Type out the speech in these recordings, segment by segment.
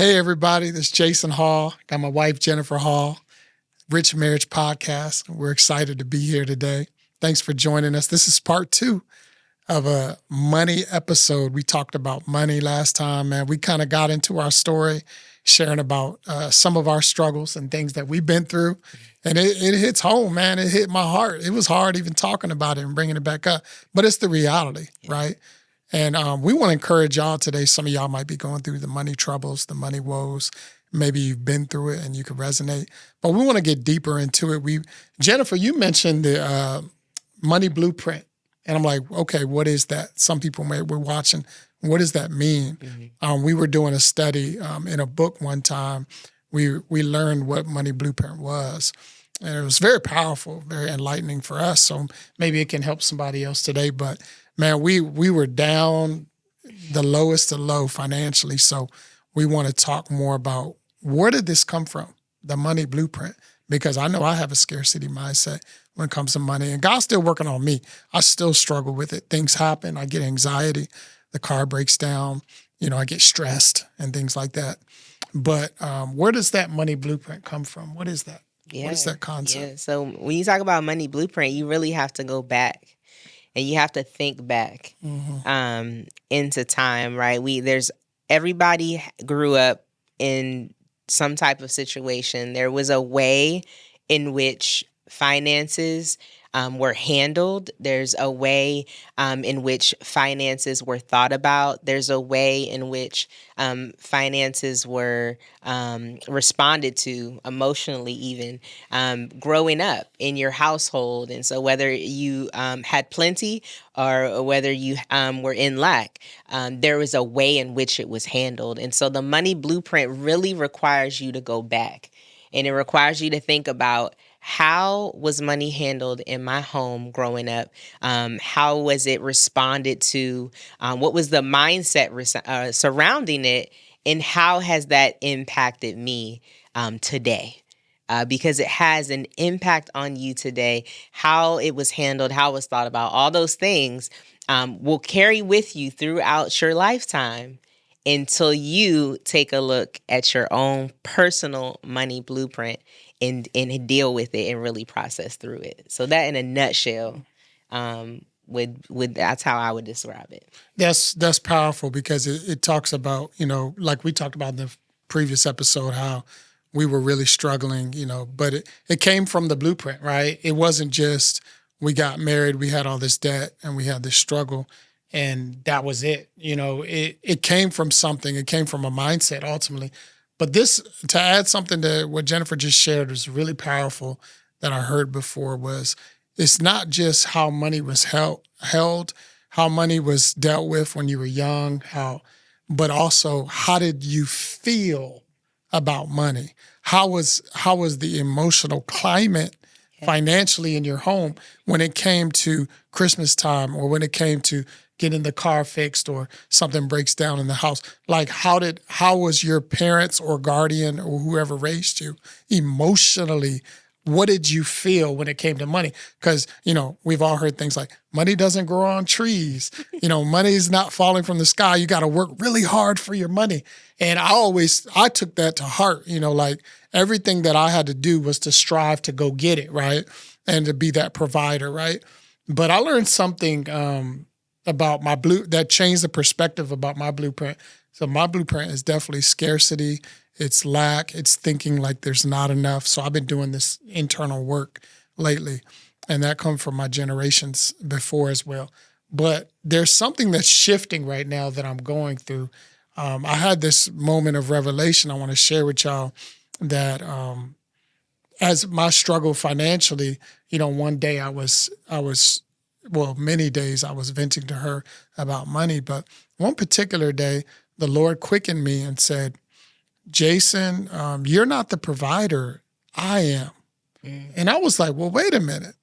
Hey, everybody, this is Jason Hall. Got my wife, Jennifer Hall, Rich Marriage Podcast. We're excited to be here today. Thanks for joining us. This is part 2 of a money episode. We talked about money last time, man. We kind of got into our story, sharing about some of our struggles and things that we've been through. And it hits home, man. It hit my heart. It was hard even talking about it and bringing it back up. But it's the reality, right? And we want to encourage y'all today. Some of y'all might be going through the money troubles, the money woes. Maybe you've been through it and you can resonate. But we want to get deeper into it. Jennifer, you mentioned the money blueprint. And I'm like, okay, what is that? Some people were watching. What does that mean? Mm-hmm. We were doing a study in a book one time. We learned what money blueprint was. And it was very powerful, very enlightening for us. So maybe it can help somebody else today. But man, we were down the lowest of low financially. So we want to talk more about where did this come from, the money blueprint? Because I know I have a scarcity mindset when it comes to money. And God's still working on me. I still struggle with it. Things happen. I get anxiety. The car breaks down. I get stressed and things like that. But where does that money blueprint come from? What is that? Yeah. What is that concept? Yeah. So when you talk about money blueprint, you really have to go back and you have to think back into time, right? Everybody grew up in some type of situation. There was a way in which finances were handled. There's a way in which finances were thought about. There's a way in which finances were responded to emotionally, even growing up in your household. And so whether you had plenty or whether you were in lack, there was a way in which it was handled. And so the money blueprint really requires you to go back, and it requires you to think about, how was money handled in my home growing up? How was it responded to? What was the mindset surrounding it? And how has that impacted me today? Because it has an impact on you today. How it was handled, how it was thought about, all those things will carry with you throughout your lifetime until you take a look at your own personal money blueprint and deal with it and really process through it. So that, in a nutshell, that's how I would describe it. That's powerful, because it talks about, like we talked about in the previous episode, how we were really struggling, but it came from the blueprint, right? It wasn't just we got married, we had all this debt, and we had this struggle, and that was it. It came from something. It came from a mindset ultimately. But this, to add something to what Jennifer just shared, was really powerful that I heard before, was it's not just how money was held, how money was dealt with when you were young, but also how did you feel about money? How was the emotional climate financially in your home when it came to Christmas time, or when it came to getting the car fixed or something breaks down in the house? Like, how was your parents or guardian or whoever raised you emotionally? What did you feel when it came to money? Because, we've all heard things like, money doesn't grow on trees. Money is not falling from the sky. You got to work really hard for your money. And I took that to heart, like everything that I had to do was to strive to go get it, right? And to be that provider, right? But I learned something about that changed the perspective about my blueprint. So my blueprint is definitely scarcity. It's lack. It's thinking like there's not enough. So I've been doing this internal work lately, and that comes from my generations before as well. But there's something that's shifting right now that I'm going through. I had this moment of revelation I want to share with y'all, that as my struggle financially, one day many days I was venting to her about money, but one particular day, the Lord quickened me and said, Jason, you're not the provider, I am. And I was like, well, wait a minute.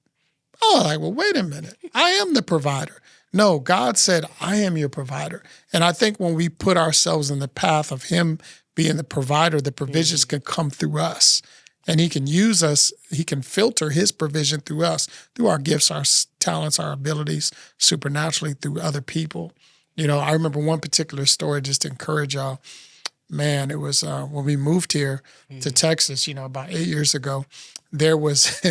I am the provider. No, God said, I am your provider. And I think when we put ourselves in the path of him being the provider, the provisions can come through us. And he can use us, he can filter his provision through us, through our gifts, our talents, our abilities, supernaturally through other people. I remember one particular story, just to encourage y'all. man, it was when we moved here to Texas, about 8 years ago, there was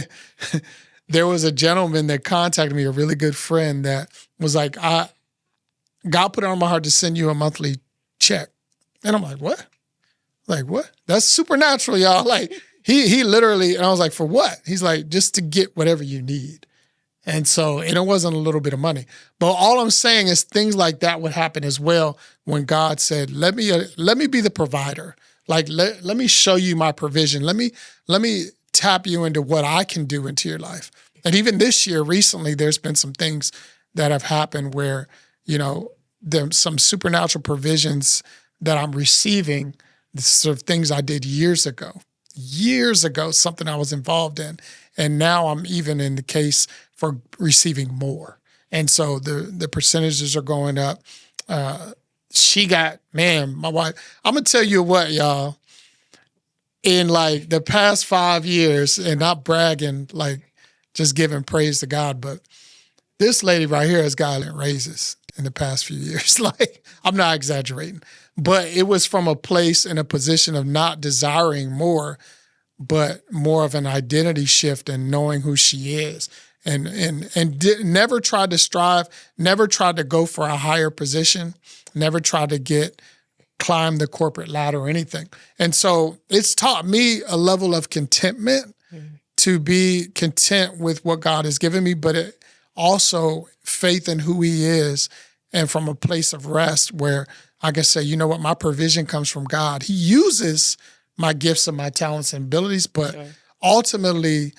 there was a gentleman that contacted me, a really good friend, that was like, God put it on my heart to send you a monthly check. And I'm like, what? Like, what? That's supernatural, y'all. Like, he literally, and I was like, for what? He's like, just to get whatever you need. And so, and it wasn't a little bit of money. But all I'm saying is things like that would happen as well when God said, let me be the provider. Like, let me show you my provision. Let me tap you into what I can do into your life. And even this year, recently, there's been some things that have happened where, there's some supernatural provisions that I'm receiving, the sort of things I did years ago, something I was involved in. And now I'm even in the case for receiving more. And so the percentages are going up. My wife, I'm going to tell you what, y'all, in like the past 5 years, and not bragging, like just giving praise to God, but this lady right here has gotten raises in the past few years. Like, I'm not exaggerating, but it was from a place and a position of not desiring more, but more of an identity shift and knowing who she is, never tried to strive, never tried to go for a higher position, never tried to climb the corporate ladder or anything. And so it's taught me a level of contentment to be content with what God has given me, but it also faith in who he is, and from a place of rest where I can say, you know what, my provision comes from God. He uses my gifts and my talents and abilities, but ultimately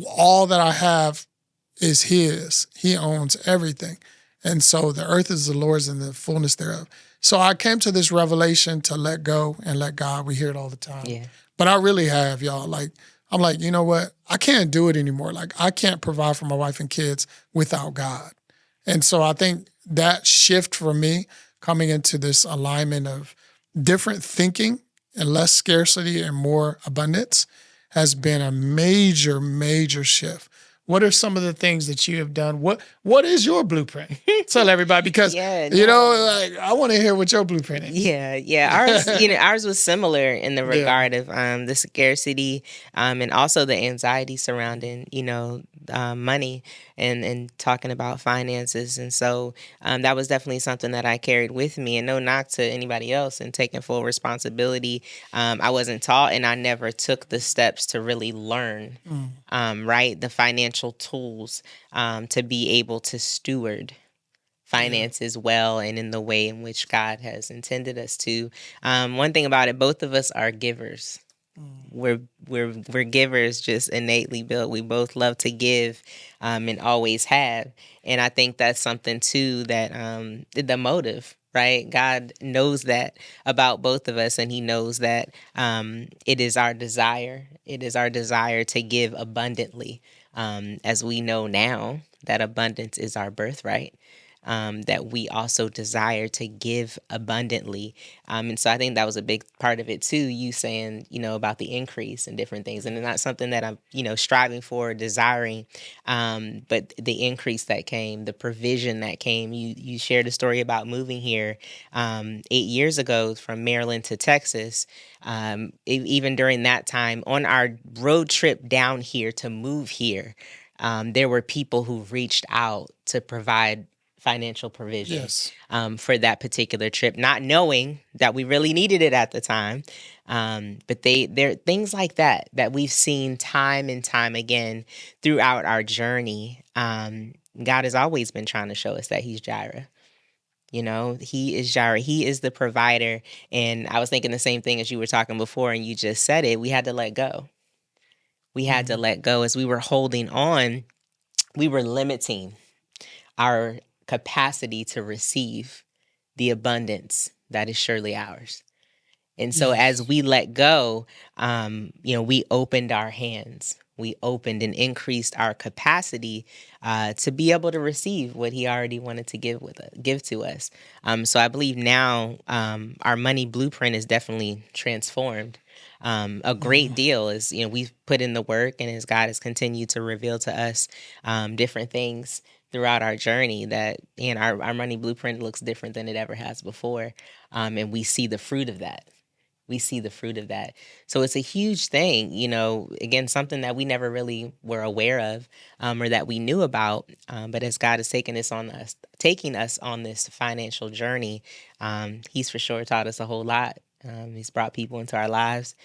all that I have is his. He owns everything. And so the earth is the Lord's and the fullness thereof. So I came to this revelation to let go and let God. We hear it all the time. Yeah. But I really have, y'all. Like, I'm like, you know what? I can't do it anymore. Like, I can't provide for my wife and kids without God. And so I think that shift for me, coming into this alignment of different thinking and less scarcity and more abundance, has been a major, major shift. What are some of the things that you have done? What is your blueprint? Tell everybody, because I want to hear what your blueprint is. Yeah. Ours was similar in the regard of the scarcity and also the anxiety surrounding money and talking about finances. And so that was definitely something that I carried with me, and no knock to anybody else and taking full responsibility. I wasn't taught, and I never took the steps to really learn, the financial tools to be able to steward finances well and in the way in which God has intended us to. One thing about it, both of us are givers. We're givers, just innately built. We both love to give and always have. And I think that's something too that the motive, right? God knows that about both of us, and he knows that it is our desire. It is our desire to give abundantly. As we know now that abundance is our birthright. That we also desire to give abundantly. And so I think that was a big part of it too, you saying, about the increase and different things. And it's not something that I'm, striving for or desiring, but the increase that came, the provision that came. You shared a story about moving here 8 years ago from Maryland to Texas. Even during that time, on our road trip down here to move here, there were people who reached out to provide financial provision for that particular trip, not knowing that we really needed it at the time. But there are things like that we've seen time and time again throughout our journey. God has always been trying to show us that he's Jireh. He is Jireh. He is the provider. And I was thinking the same thing as you were talking before, and you just said it. We had to let go. We had to let go. As we were holding on, we were limiting our capacity to receive the abundance that is surely ours. And so as we let go, we opened our hands. We opened and increased our capacity to be able to receive what he already wanted to give to us. So I believe now our money blueprint is definitely transformed. A great deal is, we've put in the work, and as God has continued to reveal to us different things throughout our journey, that our money blueprint looks different than it ever has before. And we see the fruit of that. we see the fruit of that. So it's a huge thing, again, something that we never really were aware of, or that we knew about. But as God is taking us on this financial journey, He's for sure taught us a whole lot. He's brought people into our lives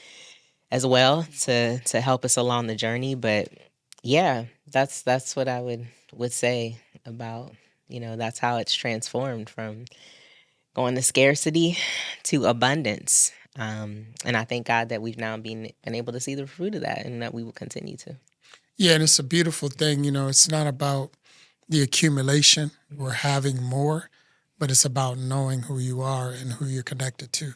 as well to help us along the journey. But yeah, that's what I would say about, that's how it's transformed from going to scarcity to abundance. And I thank God that we've now been able to see the fruit of that, and that we will continue to. Yeah, and it's a beautiful thing. It's not about the accumulation or having more, but it's about knowing who you are and who you're connected to.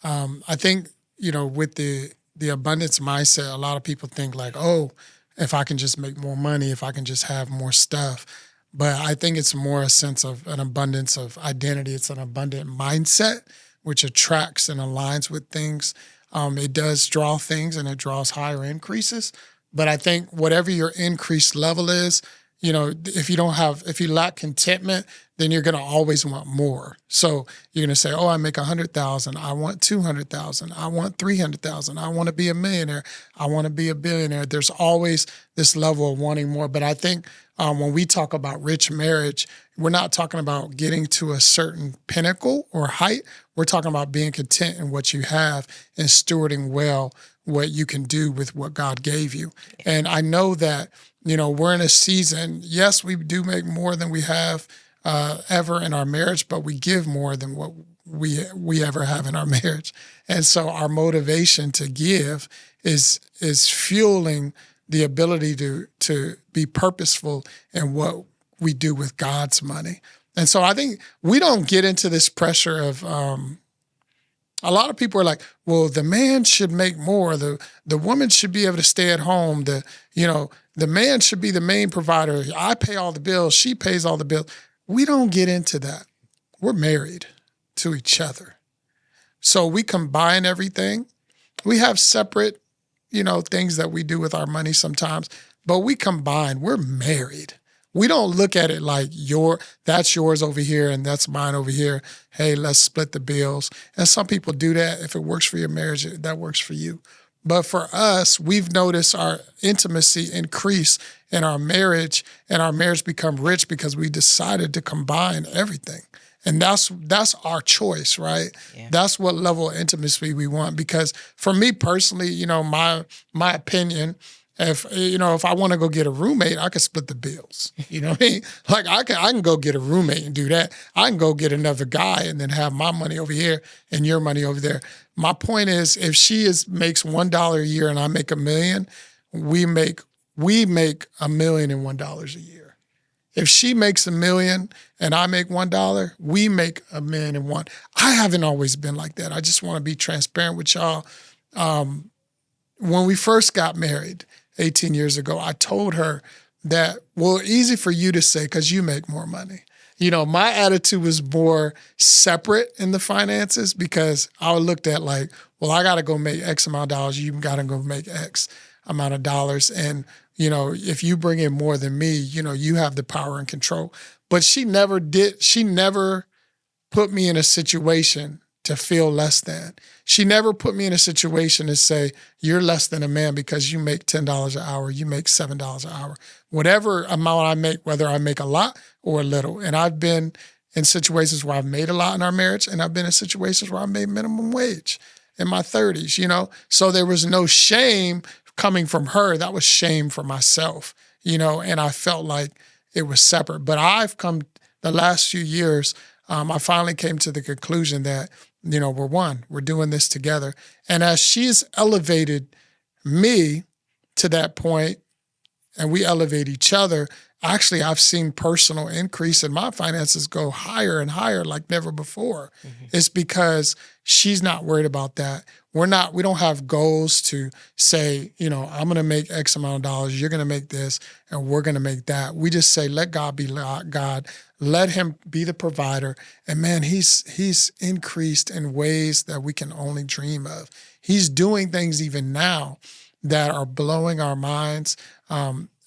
I think, with the abundance mindset, a lot of people think like, oh, if I can just make more money, if I can just have more stuff. But I think it's more a sense of an abundance of identity. It's an abundant mindset, which attracts and aligns with things. It does draw things, and it draws higher increases. But I think whatever your increased level is, if you lack contentment, then you're going to always want more. So you're going to say, oh, I make 100,000. I want 200,000. I want 300,000. I want to be a millionaire. I want to be a billionaire. There's always this level of wanting more. But I think when we talk about rich marriage, we're not talking about getting to a certain pinnacle or height. We're talking about being content in what you have and stewarding well what you can do with what God gave you. And I know that, we're in a season, yes, we do make more than we have ever in our marriage, but we give more than what we ever have in our marriage. And so our motivation to give is fueling the ability to be purposeful in what we do with God's money. And so I think we don't get into this pressure of a lot of people are like, well, the man should make more. The woman should be able to stay at home. The man should be the main provider. I pay all the bills. She pays all the bills. We don't get into that. We're married to each other. So we combine everything. We have separate, things that we do with our money sometimes, but we combine. We're married. We don't look at it like that's yours over here and that's mine over here. Hey, let's split the bills. And some people do that. If it works for your marriage, that works for you. But for us, we've noticed our intimacy increase in our marriage, and our marriage become rich because we decided to combine everything. And that's our choice, right? Yeah. That's what level of intimacy we want. Because for me personally, my opinion, if I want to go get a roommate, I can split the bills. You know what I mean? Like I can go get a roommate and do that. I can go get another guy and then have my money over here and your money over there. My point is, if she makes $1 a year and I make $1 million, we make $1 million and $1 a year. If she makes $1 million and I make $1, we make $1 million and $1. I haven't always been like that. I just want to be transparent with y'all. When we first got married 18 years ago, I told her that, well, easy for you to say because you make more money. My attitude was more separate in the finances because I looked at like, well, I got to go make X amount of dollars. You got to go make X amount of dollars. And, if you bring in more than me, you have the power and control. But she never did. She never put me in a situation to feel less than. She never put me in a situation to say, you're less than a man because you make $10 an hour, you make $7 an hour. Whatever amount I make, whether I make a lot or a little. And I've been in situations where I've made a lot in our marriage, and I've been in situations where I made minimum wage in my 30s, So there was no shame coming from her. That was shame for myself, and I felt like it was separate. But I've come the last few years, I finally came to the conclusion that, we're one. We're doing this together. And as she's elevated me to that point, and we elevate each other, actually, I've seen personal increase in my finances go higher and higher like never before. Mm-hmm. It's because she's not worried about that. We don't have goals to say, I'm going to make X amount of dollars, you're going to make this, and we're going to make that. We just say, let God be God. Let him be the provider. And man, he's increased in ways that we can only dream of. He's doing things even now that are blowing our minds.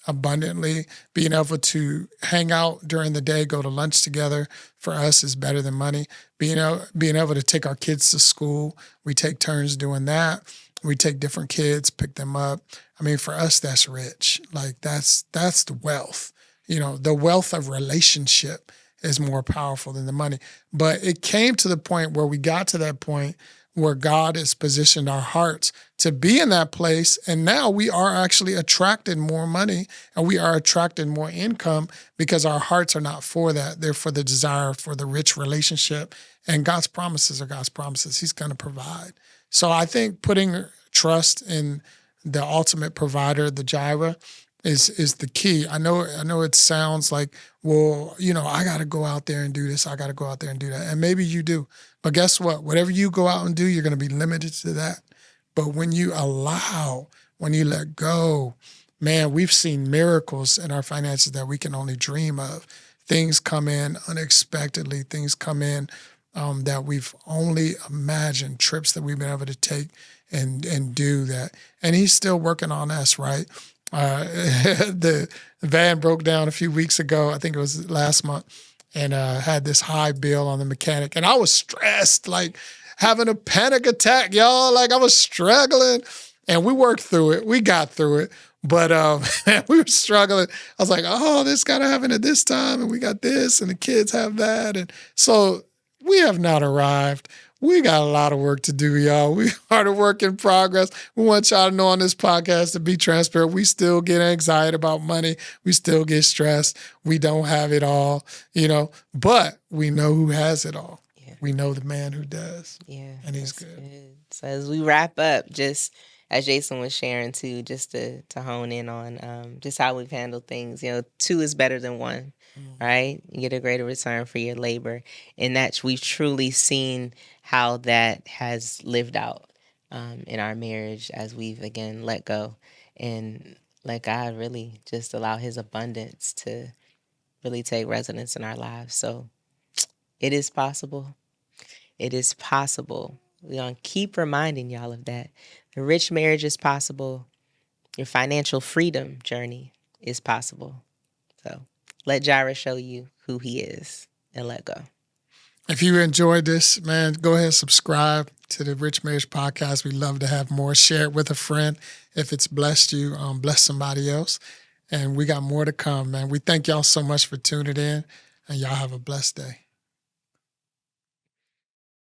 abundantly. Being able to hang out during the day, go to lunch together, for us is better than money. Being able to take our kids to school, we take turns doing that. We take different kids, pick them up. I mean, for us, that's rich. Like that's the wealth. The wealth of relationship is more powerful than the money. But it came to the point where we got to that point where God has positioned our hearts to be in that place. And now we are actually attracting more money and we are attracting more income because our hearts are not for that. They're for the desire for the rich relationship. And God's promises are God's promises. He's going to provide. So I think putting trust in the ultimate provider, the Jireh, is the key. I know it sounds like, well, I got to go out there and do this. I got to go out there and do that. And maybe you do. But guess what? Whatever you go out and do, you're going to be limited to that. But when you let go, man, we've seen miracles in our finances that we can only dream of. Things come in unexpectedly. Things come in that we've only imagined, trips that we've been able to take and do that. And he's still working on us, right? The van broke down a few weeks ago. I think it was last month, and had this high bill on the mechanic. And I was stressed, like having a panic attack, y'all. Like I was struggling, and we worked through it. We got through it, but we were struggling. I was like, oh, this got to happen at this time, and we got this, and the kids have that. And so we have not arrived. We got a lot of work to do, y'all. We are a work in progress. We want y'all to know on this podcast, to be transparent, we still get anxiety about money. We still get stressed. We don't have it all, but we know who has it all. Yeah. We know the man who does. Yeah. And he's good. So as we wrap up, just as Jason was sharing too, just to hone in on just how we've handled things, two is better than one. Right? You get a greater return for your labor. And that we've truly seen how that has lived out in our marriage as we've, again, let go and let God really just allow his abundance to really take residence in our lives. So it is possible. It is possible. We're going to keep reminding y'all of that. The rich marriage is possible. Your financial freedom journey is possible. So let Jireh show you who he is and let go. If you enjoyed this, man, go ahead and subscribe to the Rich Marriage Podcast. We'd love to have more. Share it with a friend. If it's blessed you, bless somebody else. And we got more to come, man. We thank y'all so much for tuning in, and y'all have a blessed day.